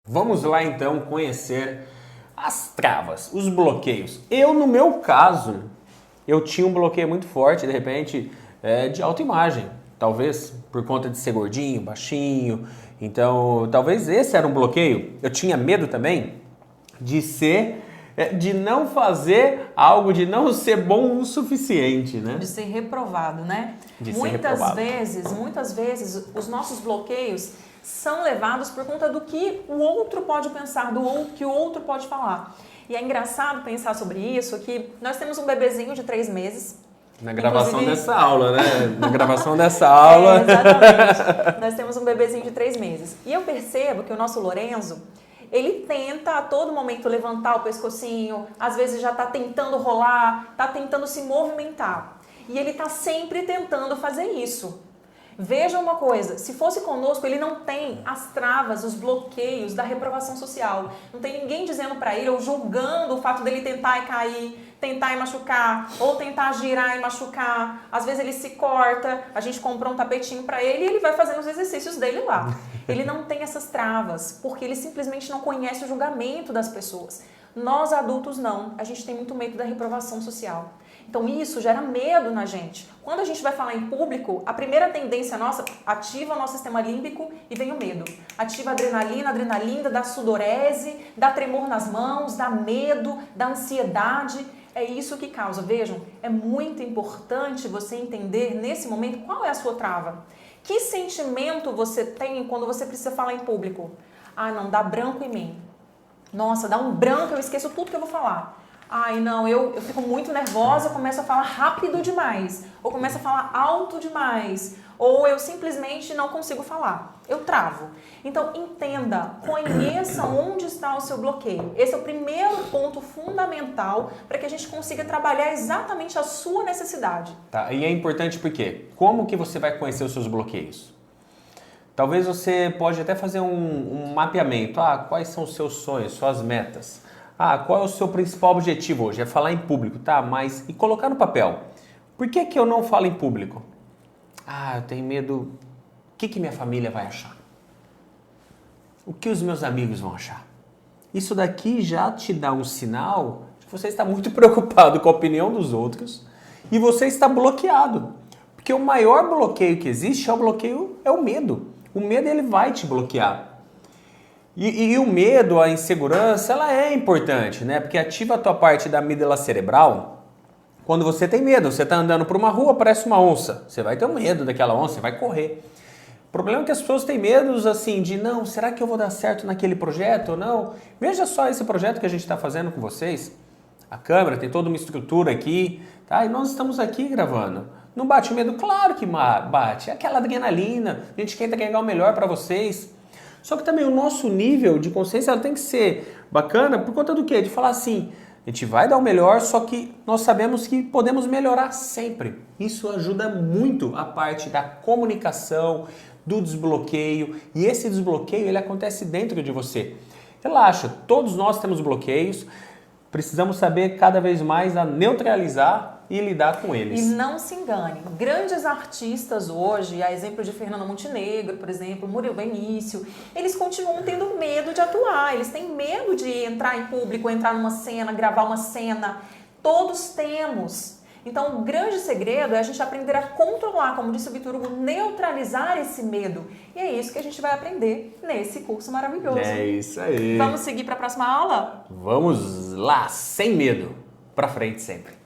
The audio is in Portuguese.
Vamos lá então conhecer as travas, os bloqueios. No meu caso, eu tinha um bloqueio muito forte, de repente, de autoimagem. Talvez por conta de ser gordinho, baixinho. Então, talvez esse era um bloqueio. Eu tinha medo também de não fazer algo, de não ser bom o suficiente, né? De ser reprovado, né? De ser reprovado. Muitas vezes, os nossos bloqueios são levados por conta do que o outro pode pensar, que o outro pode falar. E é engraçado pensar sobre isso, que nós temos um bebezinho de 3 meses. Na gravação dessa aula, né? Na gravação dessa aula. Exatamente. Nós temos um bebezinho de 3 meses. E eu percebo que o nosso Lorenzo, ele tenta a todo momento levantar o pescocinho, às vezes já está tentando rolar, está tentando se movimentar. E ele está sempre tentando fazer isso. Veja uma coisa, se fosse conosco, ele não tem as travas, os bloqueios da reprovação social. Não tem ninguém dizendo para ele ou julgando o fato dele tentar e cair, tentar e machucar, ou tentar girar e machucar. Às vezes ele se corta, a gente comprou um tapetinho para ele e ele vai fazendo os exercícios dele lá. Ele não tem essas travas, porque ele simplesmente não conhece o julgamento das pessoas. Nós adultos não, a gente tem muito medo da reprovação social. Então isso gera medo na gente. Quando a gente vai falar em público, a primeira tendência nossa, ativa o nosso sistema límbico e vem o medo. Ativa a adrenalina, dá sudorese, dá tremor nas mãos, dá medo, dá ansiedade. É isso que causa. Vejam, é muito importante você entender nesse momento qual é a sua trava. Que sentimento você tem quando você precisa falar em público? Ah, não, dá branco em mim. Nossa, dá um branco, eu esqueço tudo que eu vou falar. Ai, não, eu fico muito nervosa, eu começo a falar rápido demais, ou começo a falar alto demais, ou eu simplesmente não consigo falar, eu travo. Então, entenda, conheça onde está o seu bloqueio. Esse é o primeiro ponto fundamental para que a gente consiga trabalhar exatamente a sua necessidade. Tá, e é importante porque, como que você vai conhecer os seus bloqueios? Talvez você pode até fazer um mapeamento, quais são os seus sonhos, suas metas? Qual é o seu principal objetivo hoje? É falar em público, tá? E colocar no papel. Por que eu não falo em público? Eu tenho medo. O que minha família vai achar? O que os meus amigos vão achar? Isso daqui já te dá um sinal de que você está muito preocupado com a opinião dos outros e você está bloqueado. Porque o maior bloqueio que existe é o medo. O medo, ele vai te bloquear. E o medo, a insegurança, ela é importante, né? Porque ativa a tua parte da amígdala cerebral quando você tem medo. Você está andando por uma rua, parece uma onça. Você vai ter medo daquela onça, você vai correr. O problema é que as pessoas têm medos assim de, não, será que eu vou dar certo naquele projeto ou não? Veja só esse projeto que a gente está fazendo com vocês. A câmera tem toda uma estrutura aqui, tá? E nós estamos aqui gravando. Não bate medo? Claro que bate. É aquela adrenalina, a gente quer entregar o melhor para vocês. Só que também o nosso nível de consciência ela tem que ser bacana por conta do quê? De falar assim, a gente vai dar o melhor, só que nós sabemos que podemos melhorar sempre. Isso ajuda muito a parte da comunicação, do desbloqueio. E esse desbloqueio ele acontece dentro de você. Relaxa, todos nós temos bloqueios. Precisamos saber cada vez mais a neutralizar e lidar com eles. E não se engane, grandes artistas hoje, a exemplo de Fernanda Montenegro, por exemplo, Murilo Benício, eles continuam tendo medo de atuar, eles têm medo de entrar em público, entrar numa cena, gravar uma cena. Todos temos. Então, o grande segredo é a gente aprender a controlar, como disse o Vitor Hugo, neutralizar esse medo. E é isso que a gente vai aprender nesse curso maravilhoso. É isso aí. Vamos seguir para a próxima aula? Vamos lá, sem medo. Pra frente sempre.